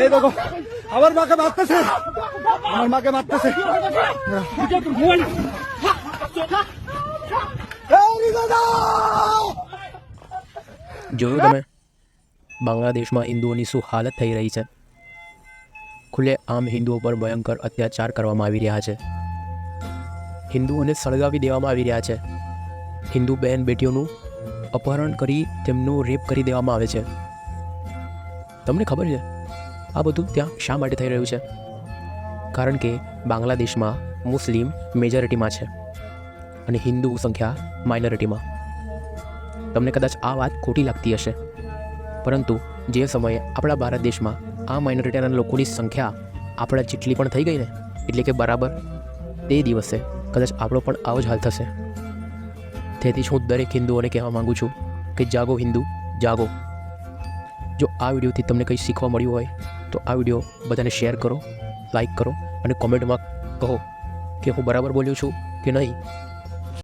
এই দেখো আমার মাকে মারতেছে, আমার মাকে মারতেছে। જોયું તમે બાંગ્લાદેશમાં હિન્દુઓની શું હાલત થઈ રહી છે। ખુલ્લે આમ હિન્દુઓ પર ભયંકર અત્યાચાર કરવામાં આવી રહ્યા છે। હિન્દુઓને સળગાવી દેવામાં આવી રહ્યા છે। હિન્દુ બહેન બેટીઓનું અપહરણ કરી તેમનું રેપ કરી દેવામાં આવે છે। તમને ખબર છે આ બધું ત્યાં શા માટે થઈ રહ્યું છે? કારણ કે બાંગ્લાદેશમાં મુસ્લિમ મેજોરિટીમાં છે અને હિન્દુ સંખ્યા માઇનોરિટીમાં। તમને કદાચ આ વાત ખોટી લાગતી હશે, પરંતુ જે સમયે આપણા ભારત દેશમાં આ માઇનોરિટીના લોકોની સંખ્યા આપણા જેટલી પણ થઈ ગઈ ને, એટલે કે બરાબર, તે દિવસે કદાચ આપણો પણ આવો જ હાલ થશે। તેથી જ હું દરેક હિન્દુઓને કહેવા માગું છું કે જાગો હિન્દુ, જાગો। જો આ વિડીયોથી તમને કંઈ શીખવા મળ્યું હોય તો આ વિડીયો બધાને શેર કરો, લાઈક કરો અને કોમેન્ટમાં કહો કે હું બરાબર બોલ્યો છું કે નહીં।